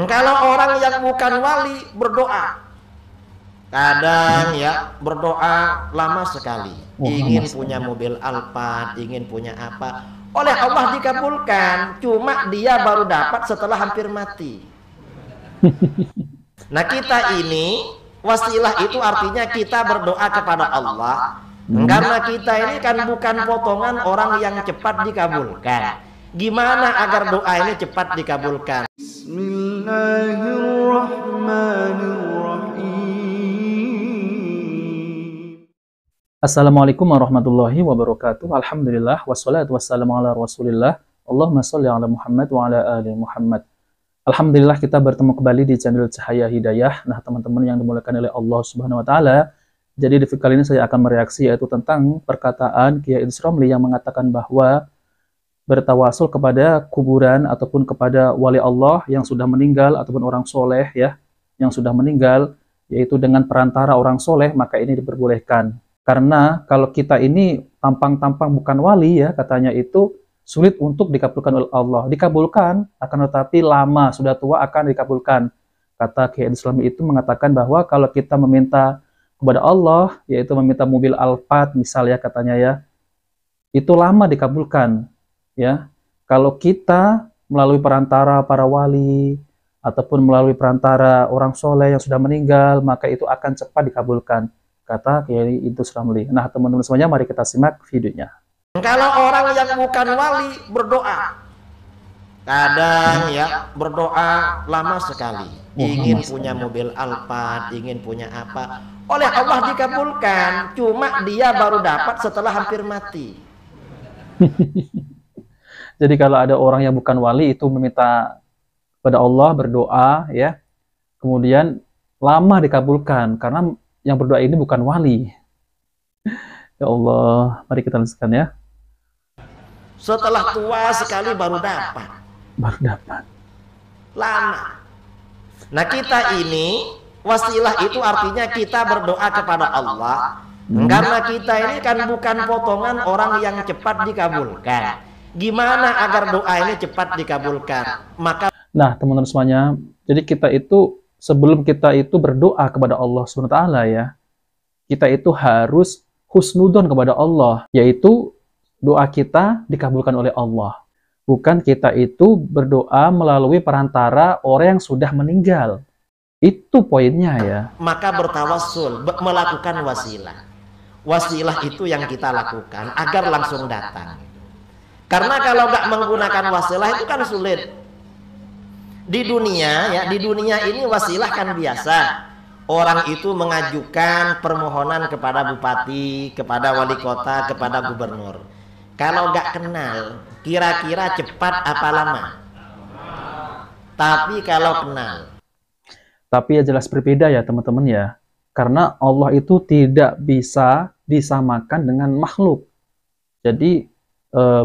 Kalau orang yang bukan wali berdoa, kadang ya berdoa lama sekali, ingin punya mobil Alphard, ingin punya apa, oleh Allah dikabulkan, cuma dia baru dapat setelah hampir mati. Nah kita ini wasilah itu artinya kita berdoa kepada Allah, karena kita ini kan bukan potongan orang yang cepat dikabulkan. Gimana agar doa ini cepat dikabulkan? Bismillahirrahmanirrahim. Assalamualaikum warahmatullahi wabarakatuh. Alhamdulillah wassalatu wassalamu ala Rasulillah. Allahumma sholli ala Muhammad wa ala ali Muhammad. Alhamdulillah kita bertemu kembali di channel Cahaya Hidayah. Nah, teman-teman yang dimuliakan oleh Allah Subhanahu wa taala. Jadi di video kali ini saya akan mereaksi yaitu tentang perkataan Kiai Idrus Ramli yang mengatakan bahwa bertawasul kepada kuburan ataupun kepada wali Allah yang sudah meninggal ataupun orang soleh ya yang sudah meninggal, yaitu dengan perantara orang soleh, maka ini diperbolehkan. Karena kalau kita ini tampang-tampang bukan wali ya, katanya itu sulit untuk dikabulkan oleh Allah. Dikabulkan, akan tetapi lama, sudah tua akan dikabulkan. Kata Kiai Idrus Ramli itu mengatakan bahwa kalau kita meminta kepada Allah, yaitu meminta mobil Alphard misalnya katanya ya, itu lama dikabulkan. Ya, kalau kita melalui perantara para wali ataupun melalui perantara orang soleh yang sudah meninggal, maka itu akan cepat dikabulkan, kata Kiai Idrus Ramli. Nah, teman-teman semuanya, mari kita simak videonya. Kalau orang yang bukan wali berdoa, kadang ya berdoa lama sekali, ingin punya mobil Alphard, ingin punya apa, oleh Allah dikabulkan, cuma dia baru dapat setelah hampir mati. Jadi kalau ada orang yang bukan wali itu meminta kepada Allah, berdoa ya, kemudian lama dikabulkan karena yang berdoa ini bukan wali. Ya Allah, mari kita lanjutkan ya. Setelah tua sekali baru dapat. Baru dapat. Lama. Nah kita ini wasilah itu artinya kita berdoa kepada Allah, karena kita ini kan bukan potongan orang yang cepat dikabulkan. Gimana agar doa ini cepat dikabulkan? Maka nah, teman-teman semuanya, jadi kita itu sebelum kita itu berdoa kepada Allah SWT ya, kita itu harus husnudon kepada Allah, yaitu doa kita dikabulkan oleh Allah. Bukan kita itu berdoa melalui perantara orang yang sudah meninggal. Itu poinnya ya. Maka bertawassul, melakukan wasilah. Wasilah itu yang kita lakukan agar langsung datang. Karena kalau nggak menggunakan wasilah itu kan sulit. Di dunia ya, di dunia ini wasilah kan biasa. Orang itu mengajukan permohonan kepada bupati, kepada wali kota, kepada gubernur. Kalau nggak kenal, kira-kira cepat apa lama? Tapi kalau kenal. Tapi ya jelas berbeda ya teman-teman ya. Karena Allah itu tidak bisa disamakan dengan makhluk. Jadi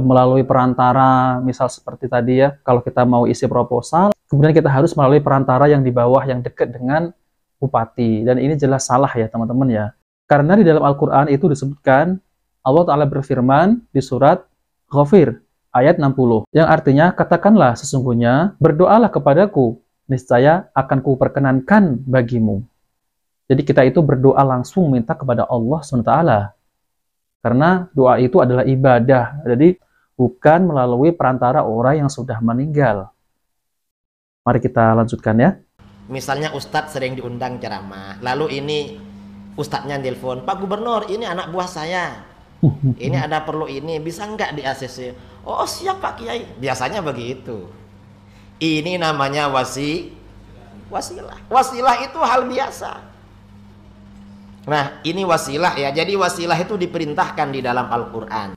melalui perantara, misal seperti tadi ya, kalau kita mau isi proposal, kemudian kita harus melalui perantara yang di bawah, yang dekat dengan bupati. Dan ini jelas salah ya teman-teman ya. Karena di dalam Al-Quran itu disebutkan, Allah Ta'ala berfirman di surat Ghafir, ayat 60, yang artinya, katakanlah sesungguhnya, berdoalah kepadaku, niscaya akan kuperkenankan bagimu. Jadi kita itu berdoa langsung minta kepada Allah SWT. Karena doa itu adalah ibadah, jadi bukan melalui perantara orang yang sudah meninggal. Mari kita lanjutkan ya. Misalnya Ustadz sering diundang ceramah, lalu ini Ustadznya nelpon, Pak Gubernur, ini anak buah saya, ini ada perlu ini, bisa nggak di ACC? Oh siap Pak Kiai, biasanya begitu. Ini namanya wasilah. Wasilah itu hal biasa. Nah, ini wasilah ya. Jadi wasilah itu diperintahkan di dalam Al-Quran.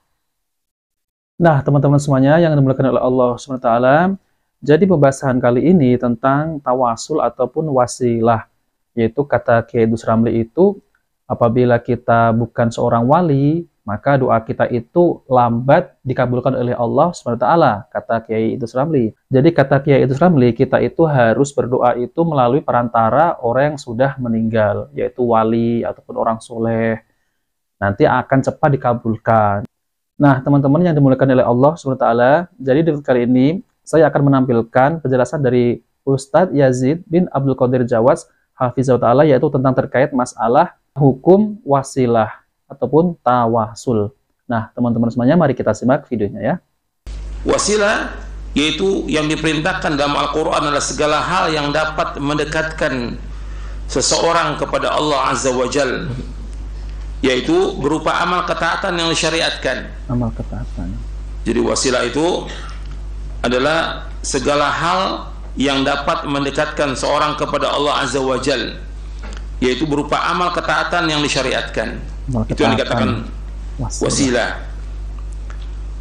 Nah, teman-teman semuanya yang dimuliakan oleh Allah SWT, jadi pembahasan kali ini tentang tawasul ataupun wasilah. Yaitu kata Kiai Idrus Ramli itu, apabila kita bukan seorang wali, maka doa kita itu lambat dikabulkan oleh Allah SWT, kata Kiai Idrus Ramli. Jadi kata Kiai Idrus Ramli, kita itu harus berdoa itu melalui perantara orang yang sudah meninggal, yaitu wali ataupun orang soleh. Nanti akan cepat dikabulkan. Nah, teman-teman yang dimuliakan oleh Allah SWT, jadi di kali ini saya akan menampilkan penjelasan dari Ustadz Yazid bin Abdul Qadir Jawas Hafizahullah Ta'ala, yaitu tentang terkait masalah hukum wasilah ataupun tawasul. Nah, teman-teman semuanya, mari kita simak videonya ya. Wasilah yaitu yang diperintahkan dalam Al-Quran adalah segala hal yang dapat mendekatkan seseorang kepada Allah Azza wa Jal, yaitu berupa amal ketaatan yang disyariatkan. Amal ketaatan. Jadi wasilah itu adalah segala hal yang dapat mendekatkan seorang kepada Allah Azza wa Jal, yaitu berupa amal ketaatan yang disyariatkan. Itu yang dikatakan wasilah.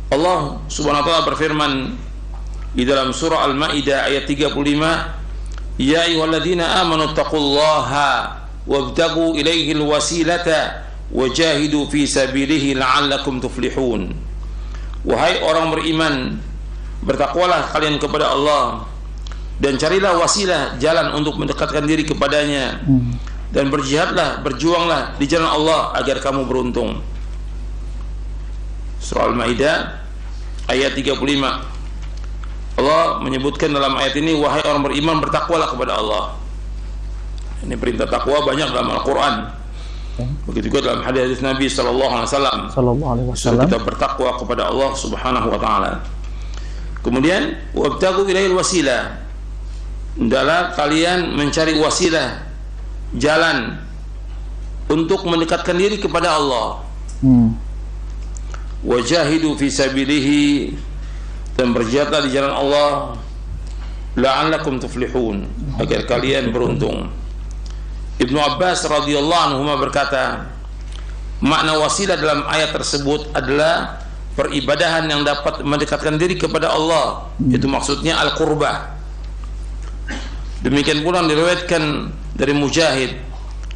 Allah Subhanahu wa taala berfirman di dalam surah Al-Maidah ayat 35, "Ya ayyuhalladzina amanu taqullaha wabtaghu ilaihil wasilata wajahidu fi sabilihi la'allakum tuflihun." Wahai orang beriman, bertakwalah kalian kepada Allah dan carilah wasilah, jalan untuk mendekatkan diri kepadanya, dan berjihadlah, berjuanglah di jalan Allah agar kamu beruntung. Surah Al-Maidah ayat 35. Allah menyebutkan dalam ayat ini, wahai orang beriman, bertakwalah kepada Allah. Ini perintah takwa banyak dalam Al-Quran. Begitu juga dalam hadis Nabi sallallahu alaihi wasallam. Kita bertakwa kepada Allah Subhanahu wa taala. Kemudian wabtaghu ilaihil wasilah. Hendaklah kalian mencari wasilah, jalan untuk mendekatkan diri kepada Allah. Wajahidu fi sabilihi, dan berjihadlah di jalan Allah, la'allakum tuflihun, agar kalian beruntung. Ibnu Abbas radhiyallahu anhu berkata, makna wasilah dalam ayat tersebut adalah peribadahan yang dapat mendekatkan diri kepada Allah. Itu maksudnya al-qurbah. Demikian pula diriwayatkan dari Mujahid,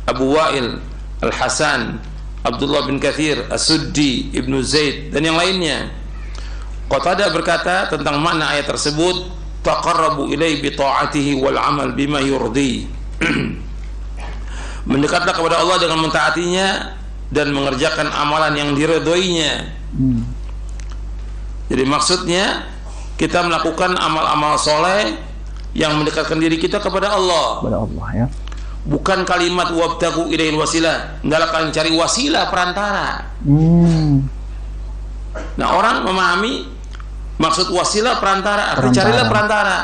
Abu Wa'il, Al-Hasan, Abdullah bin Kathir, As-Suddi, Ibnu Zaid, dan yang lainnya. Qatadah berkata tentang makna ayat tersebut, taqarrabu ilaihi bi ta'atihi wal amal bima yurdi. Mendekatlah kepada Allah dengan mentaatinya dan mengerjakan amalan yang diridhoinya. Jadi maksudnya kita melakukan amal-amal soleh yang mendekatkan diri kita kepada Allah. Kepada Allah ya. Bukan kalimat wabtaghu ilaihil wasilah, hendaklah kalian cari wasilah, perantara. Nah, orang memahami maksud wasilah perantara, artinya carilah perantara.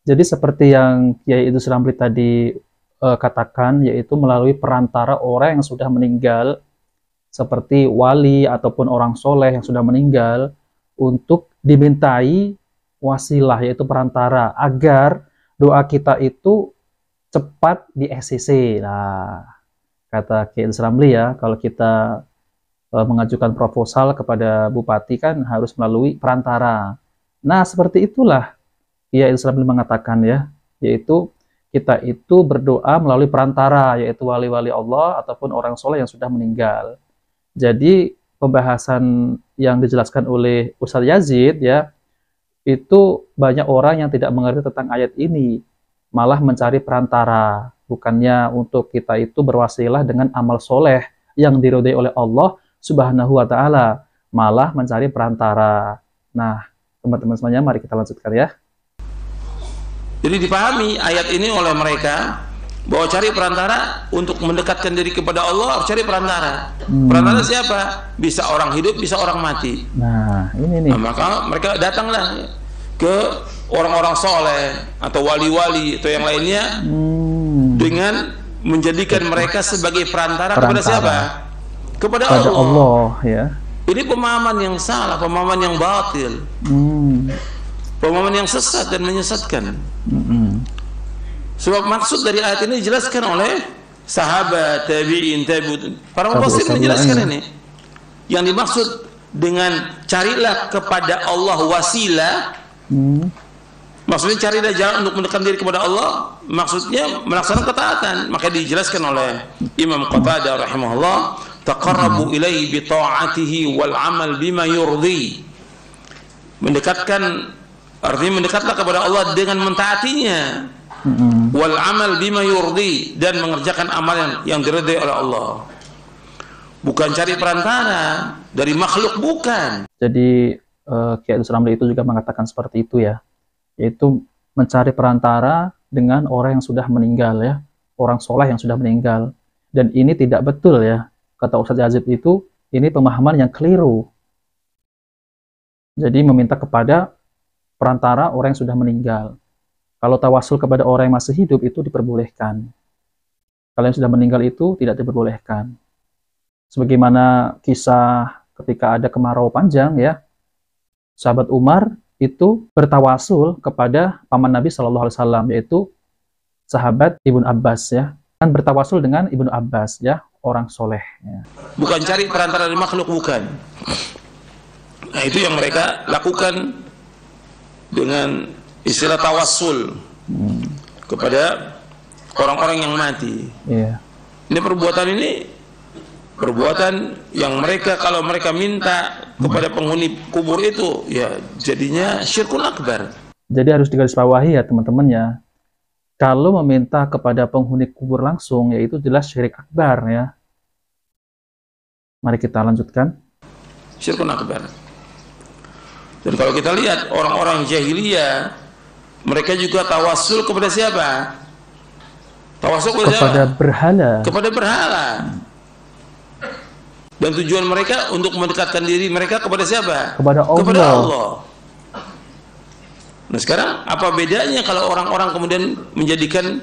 Jadi seperti yang Kiai Idrus Ramli tadi katakan, yaitu melalui perantara orang yang sudah meninggal, seperti wali ataupun orang soleh yang sudah meninggal, untuk dimintai wasilah, yaitu perantara, agar doa kita itu cepat di SCC. Nah, kata Kiai Idrus Ramli ya, kalau kita mengajukan proposal kepada bupati kan harus melalui perantara. Nah, seperti itulah Kiai Idrus Ramli mengatakan ya, yaitu kita itu berdoa melalui perantara, yaitu wali-wali Allah ataupun orang soleh yang sudah meninggal. Jadi pembahasan yang dijelaskan oleh Ustadz Yazid ya, itu banyak orang yang tidak mengerti tentang ayat ini, malah mencari perantara, bukannya untuk kita itu berwasilah dengan amal soleh yang diridhoi oleh Allah Subhanahu wa ta'ala, malah mencari perantara. Nah, teman-teman semuanya, mari kita lanjutkan ya. Jadi dipahami ayat ini oleh mereka bahwa cari perantara untuk mendekatkan diri kepada Allah, harus cari perantara. Perantara siapa? Bisa orang hidup, bisa orang mati. Nah, ini nih. Nah, maka mereka datanglah ke orang-orang soleh atau wali-wali atau yang lainnya dengan menjadikan mereka sebagai perantara kepada siapa? Kepada Allah ya. Ini pemahaman yang salah, pemahaman yang batil, pemahaman yang sesat dan menyesatkan. Sebab maksud dari ayat ini dijelaskan oleh sahabat, tabi'in, tabi'ut, para mufassir menjelaskan ini. Yang dimaksud dengan carilah kepada Allah wasilah, maksudnya carilah jalan untuk mendekatkan diri kepada Allah, maksudnya melaksanakan ketaatan. Maka dijelaskan oleh Imam Qatadah rahimahullah, taqarrabu ilaihi bi ta'atihi wal amal bima yurdi. Mendekatkan, artinya mendekatlah kepada Allah dengan mentaatinya, wal amal bima yurdi, dan mengerjakan amalan yang diridhai oleh Allah. Bukan cari perantara dari makhluk, bukan. Jadi Kiai Idrus Ramli itu juga mengatakan seperti itu ya, yaitu mencari perantara dengan orang yang sudah meninggal ya, orang soleh yang sudah meninggal. Dan ini tidak betul ya, kata Ustadz Yazid itu, ini pemahaman yang keliru. Jadi meminta kepada perantara orang yang sudah meninggal. Kalau tawasul kepada orang yang masih hidup itu diperbolehkan. Kalau yang sudah meninggal itu tidak diperbolehkan. Sebagaimana kisah ketika ada kemarau panjang ya, sahabat Umar itu bertawasul kepada paman Nabi SAW, yaitu sahabat Ibnu Abbas ya, kan bertawasul dengan Ibnu Abbas ya, orang soleh ya. Bukan cari perantara dari makhluk, bukan. Nah, itu yang mereka lakukan dengan istilah tawassul kepada orang-orang yang mati. Ini perbuatan yang mereka, kalau mereka minta kepada penghuni kubur itu, ya jadinya syirkun akbar. Jadi harus digarisbawahi ya teman-teman ya, kalau meminta kepada penghuni kubur langsung, yaitu jelas syirik akbar ya. Mari kita lanjutkan. Syirkun akbar. Dan kalau kita lihat orang-orang jahiliyah, mereka juga tawasul kepada siapa? Tawasul kepada berhala. Kepada berhala. Dan tujuan mereka untuk mendekatkan diri mereka kepada siapa? Kepada Allah. Kepada Allah. Nah sekarang apa bedanya kalau orang-orang kemudian menjadikan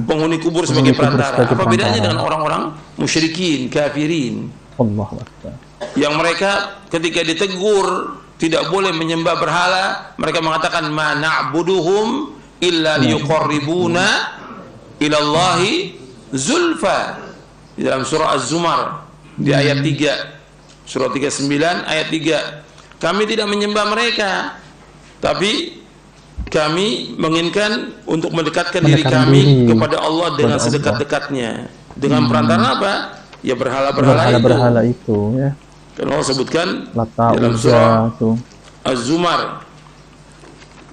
penghuni kubur sebagai perantara? Apa bedanya dengan orang-orang musyrikin, kafirin? Allah Akbar. Yang mereka ketika ditegur tidak boleh menyembah berhala, mereka mengatakan ma na'buduhum illa liyuqarribuna ilallahi zulfa. Di dalam surah Az-Zumar di ayat 3, surah 39 ayat 3, kami tidak menyembah mereka, tapi kami menginginkan untuk mendekatkan diri kami kepada Allah dengan sedekat-dekatnya. Dengan perantara apa? Ya berhala-berhala itu ya. Karena Allah sebutkan Lata, dalam surah Az-Zumar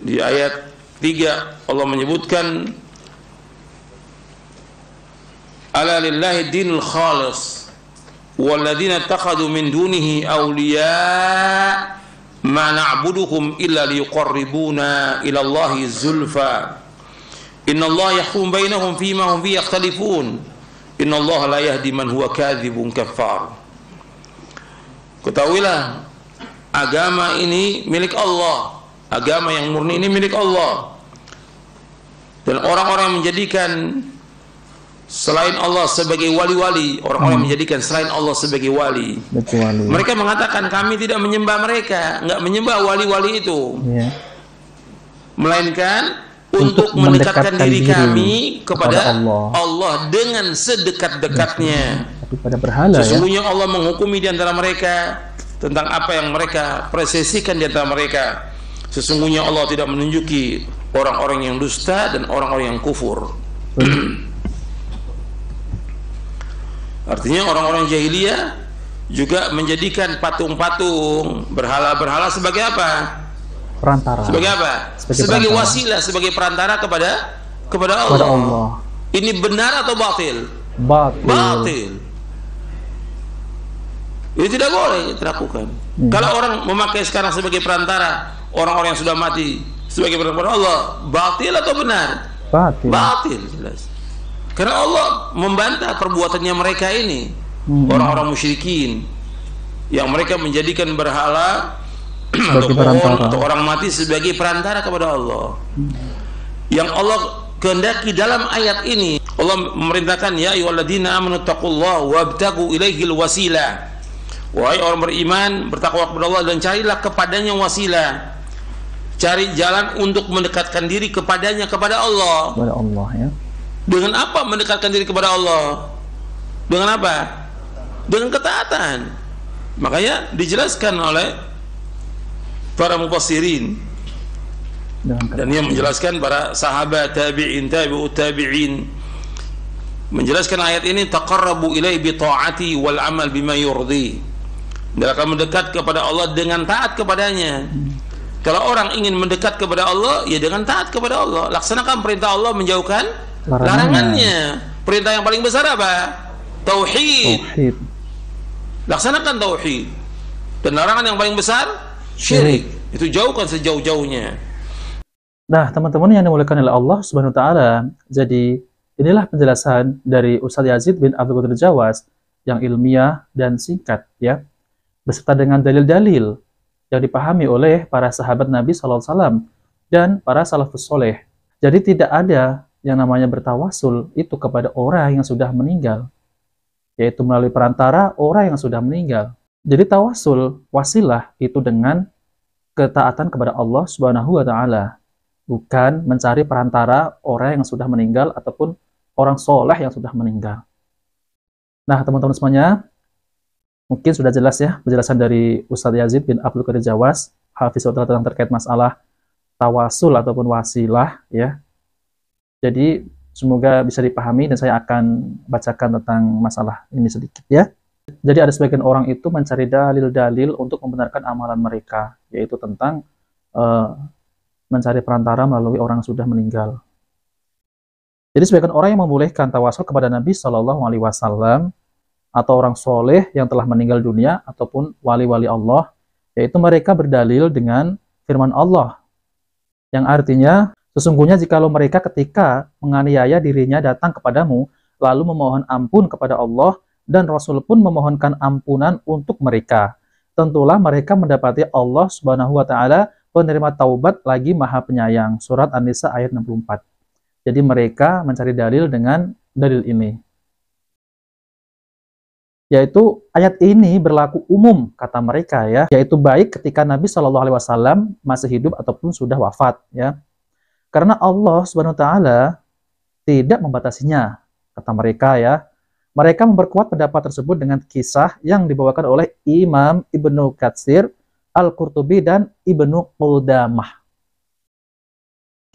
di ayat 3, Allah menyebutkan ala lillahi dinul khalis walladzina takhadu min dunihi awliya ma na'buduhum illa liyuqarribuna ila Allahi zulfa innallaha yahkum bainahum fima hum fihi yakhtalifun innallaha la yahdi man huwa kadzibun kafar. Ketahuilah, agama ini milik Allah, agama yang murni ini milik Allah. Dan orang-orang yang menjadikan selain Allah sebagai wali-wali, orang-orang menjadikan selain Allah sebagai wali. Mereka mengatakan kami tidak menyembah mereka, enggak menyembah wali-wali itu, melainkan untuk mendekatkan diri kami kepada Allah dengan sedekat-dekatnya. Pada berhala, sesungguhnya ya? Allah menghukumi di antara mereka tentang apa yang mereka presesikan di antara mereka. Sesungguhnya Allah tidak menunjuki orang-orang yang dusta dan orang-orang yang kufur. Artinya orang-orang jahiliyah juga menjadikan patung-patung, berhala-berhala sebagai apa? Perantara. Sebagai apa? Sebagai wasilah, sebagai perantara kepada Allah. Ini benar atau batil? Batil. Itu tidak boleh dilakukan. Kalau orang memakai sekarang sebagai perantara orang-orang yang sudah mati sebagai perantara Allah, batil atau benar? Batil jelas. Karena Allah membantah perbuatannya mereka ini, orang-orang musyrikin yang mereka menjadikan berhala atau pohon atau orang mati sebagai perantara kepada Allah. Yang Allah kehendaki dalam ayat ini, Allah memerintahkan ya ayyuhalladzina amanu taqullaha wabtagu ilaihil wasilah. Wahai orang beriman, bertakwa kepada Allah dan carilah kepadanya wasilah. Cari jalan untuk mendekatkan diri kepadanya, kepada Allah. Kepada Allah ya. Dengan apa mendekatkan diri kepada Allah? Dengan apa? Dengan ketaatan. Makanya dijelaskan oleh para mufassirin dan yang menjelaskan para sahabat, tabi'in, tabi'ut tabi'in, menjelaskan ayat ini taqarrabu ilaihi bi ta'ati wal amal bima yurdi. Dan akan mendekat kepada Allah dengan taat kepadanya. Kalau orang ingin mendekat kepada Allah, ya dengan taat kepada Allah. Laksanakan perintah Allah, menjauhkan larangannya. Perintah yang paling besar apa? Tauhid. Laksanakan tauhid. Dan larangan yang paling besar syirik. Itu jauhkan sejauh-jauhnya. Nah, teman-teman yang dimuliakan oleh Allah Subhanahu wa taala, jadi inilah penjelasan dari Ustadz Yazid bin Abdul Qadir Jawas yang ilmiah dan singkat ya, beserta dengan dalil-dalil yang dipahami oleh para sahabat Nabi SAW dan para salafus soleh. Jadi tidak ada yang namanya bertawasul itu kepada orang yang sudah meninggal, yaitu melalui perantara orang yang sudah meninggal. Jadi tawasul, wasilah itu dengan ketaatan kepada Allah Subhanahu wa taala, bukan mencari perantara orang yang sudah meninggal ataupun orang soleh yang sudah meninggal. Nah, teman-teman semuanya, mungkin sudah jelas ya penjelasan dari Ustadz Yazid bin Abdul Qadir Jawas, hafizahullah, tentang terkait masalah tawasul ataupun wasilah ya. Jadi semoga bisa dipahami dan saya akan bacakan tentang masalah ini sedikit ya. Jadi ada sebagian orang itu mencari dalil-dalil untuk membenarkan amalan mereka, yaitu tentang mencari perantara melalui orang yang sudah meninggal. Jadi sebagian orang yang membolehkan tawasul kepada Nabi Shallallahu Alaihi Wasallam atau orang soleh yang telah meninggal dunia ataupun wali-wali Allah, yaitu mereka berdalil dengan firman Allah yang artinya, sesungguhnya jikalau mereka ketika menganiaya dirinya datang kepadamu lalu memohon ampun kepada Allah dan Rasul pun memohonkan ampunan untuk mereka, tentulah mereka mendapati Allah Subhanahu wa taala penerima taubat lagi Maha Penyayang. Surat An-Nisa ayat 64. Jadi mereka mencari dalil dengan dalil ini. Yaitu ayat ini berlaku umum kata mereka ya, yaitu baik ketika Nabi Shallallahu Alaihi Wasallam masih hidup ataupun sudah wafat ya. Karena Allah Subhanahu wa taala tidak membatasinya kata mereka ya. Mereka memperkuat pendapat tersebut dengan kisah yang dibawakan oleh Imam Ibnu Katsir, Al-Qurtubi, dan Ibnu Qudamah.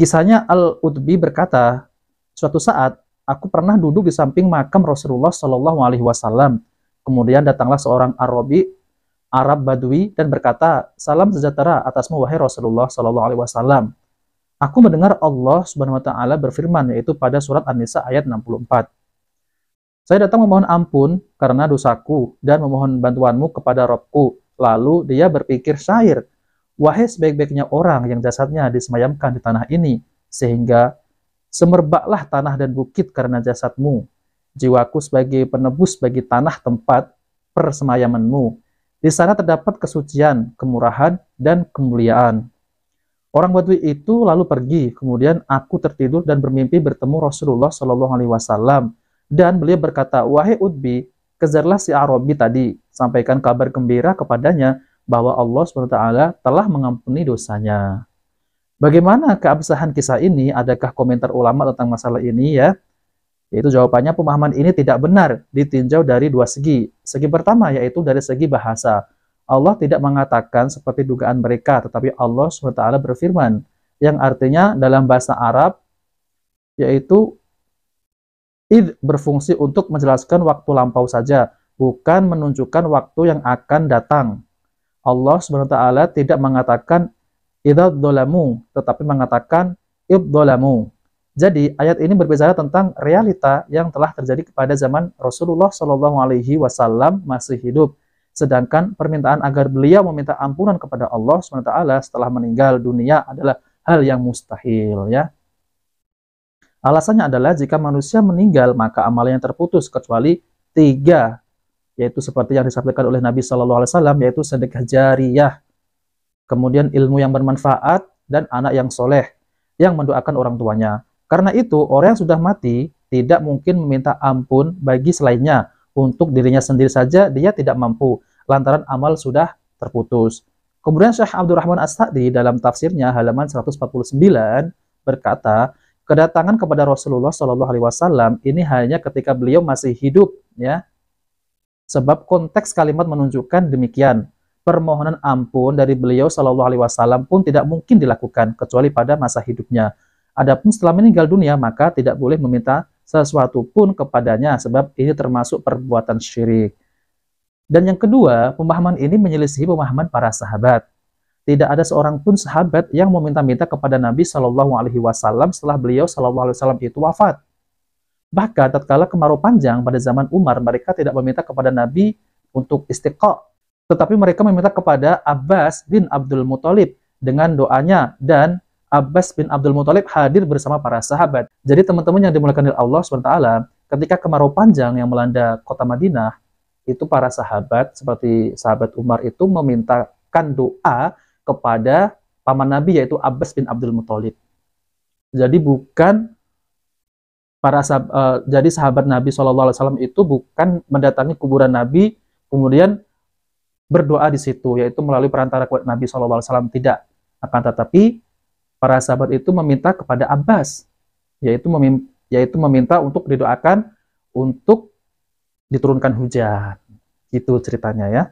Kisahnya Al-Utbi berkata, suatu saat aku pernah duduk di samping makam Rasulullah Shallallahu Alaihi Wasallam. Kemudian datanglah seorang Arab Badui dan berkata, salam sejahtera atasmu wahai Rasulullah Shallallahu Alaihi Wasallam. Aku mendengar Allah Subhanahu Wa Taala berfirman, yaitu pada surat An-Nisa ayat 64. Saya datang memohon ampun karena dosaku dan memohon bantuanmu kepada Rabbku. Lalu dia berpikir syair, wahai sebaik-baiknya orang yang jasadnya disemayamkan di tanah ini, sehingga semerbaklah tanah dan bukit karena jasadmu. Jiwaku sebagai penebus bagi tanah tempat persemayamanmu. Di sana terdapat kesucian, kemurahan, dan kemuliaan. Orang Badui itu lalu pergi, kemudian aku tertidur dan bermimpi bertemu Rasulullah Shallallahu Alaihi Wasallam. Dan beliau berkata, wahai Utbi, kejarlah si Arabi tadi, sampaikan kabar gembira kepadanya bahwa Allah SWT telah mengampuni dosanya. Bagaimana keabsahan kisah ini? Adakah komentar ulama tentang masalah ini ya? Yaitu jawabannya, pemahaman ini tidak benar ditinjau dari dua segi. Segi pertama yaitu dari segi bahasa. Allah tidak mengatakan seperti dugaan mereka, tetapi Allah SWT berfirman, yang artinya dalam bahasa Arab, yaitu id berfungsi untuk menjelaskan waktu lampau saja, bukan menunjukkan waktu yang akan datang. Allah SWT tidak mengatakan idza dzalamu, tetapi mengatakan ibdzalamu. Jadi ayat ini berbicara tentang realita yang telah terjadi kepada zaman Rasulullah Shallallahu Alaihi Wasallam masih hidup. Sedangkan permintaan agar beliau meminta ampunan kepada Allah SWT setelah meninggal dunia adalah hal yang mustahil ya. Alasannya adalah jika manusia meninggal maka amalnya terputus kecuali 3, yaitu seperti yang disampaikan oleh Nabi Shallallahu Alaihi Wasallam, yaitu sedekah jariyah, kemudian ilmu yang bermanfaat, dan anak yang soleh yang mendoakan orang tuanya. Karena itu orang yang sudah mati tidak mungkin meminta ampun bagi selainnya. Untuk dirinya sendiri saja dia tidak mampu lantaran amal sudah terputus. Kemudian Syekh Abdurrahman As-Sa'di dalam tafsirnya halaman 149 berkata, kedatangan kepada Rasulullah Shallallahu Alaihi Wasallam ini hanya ketika beliau masih hidup ya. Sebab konteks kalimat menunjukkan demikian. Permohonan ampun dari beliau Shallallahu Alaihi Wasallam pun tidak mungkin dilakukan kecuali pada masa hidupnya. Adapun setelah meninggal dunia maka tidak boleh meminta sesuatu pun kepadanya, sebab ini termasuk perbuatan syirik. Dan yang kedua, pemahaman ini menyelisihi pemahaman para sahabat. Tidak ada seorang pun sahabat yang meminta-minta kepada Nabi Shallallahu Alaihi Wasallam setelah beliau Shallallahu Alaihi Wasallam itu wafat. Bahkan tatkala kemarau panjang pada zaman Umar, mereka tidak meminta kepada Nabi untuk istiqa, tetapi mereka meminta kepada Abbas bin Abdul Muthalib dengan doanya, dan Abbas bin Abdul Muthalib hadir bersama para sahabat. Jadi teman-teman yang dimuliakan oleh Allah SWT, ketika kemarau panjang yang melanda kota Madinah, itu para sahabat seperti sahabat Umar itu memintakan doa kepada paman Nabi yaitu Abbas bin Abdul Muthalib. Jadi bukan jadi sahabat Nabi SAW itu bukan mendatangi kuburan Nabi kemudian berdoa di situ, yaitu melalui perantara Nabi SAW, tidak. Akan tetapi para sahabat itu meminta kepada Abbas, yaitu meminta untuk didoakan untuk diturunkan hujan. Itu ceritanya ya.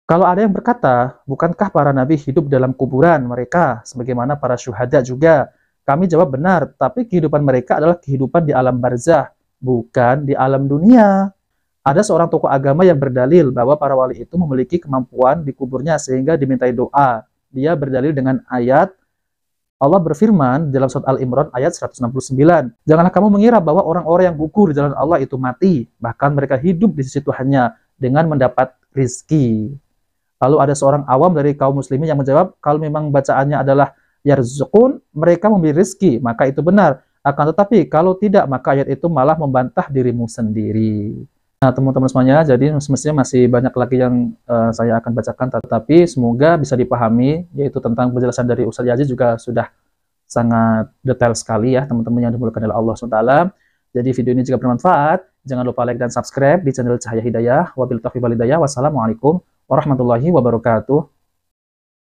Kalau ada yang berkata, bukankah para nabi hidup dalam kuburan mereka, sebagaimana para syuhada juga? Kami jawab benar, tapi kehidupan mereka adalah kehidupan di alam barzah, bukan di alam dunia. Ada seorang tokoh agama yang berdalil bahwa para wali itu memiliki kemampuan di kuburnya sehingga dimintai doa. Dia berdalil dengan ayat Allah berfirman dalam surat Al-Imran ayat 169. Janganlah kamu mengira bahwa orang-orang yang gugur di jalan Allah itu mati, bahkan mereka hidup di sisi Tuhannya dengan mendapat rizki. Lalu ada seorang awam dari kaum muslimin yang menjawab, kalau memang bacaannya adalah yarzuqun, mereka memberi rizki, maka itu benar. Akan tetapi kalau tidak, maka ayat itu malah membantah dirimu sendiri. Nah teman-teman semuanya, jadi semestinya masih banyak lagi yang saya akan bacakan, tetapi semoga bisa dipahami, yaitu tentang penjelasan dari Ustaz Yazid juga sudah sangat detail sekali ya teman-teman yang dimuliakan oleh Allah SWT. Jadi video ini jika bermanfaat, jangan lupa like dan subscribe di channel Cahaya Hidayah. Wabillahi taufiq wal hidayah. Wassalamualaikum warahmatullahi wabarakatuh.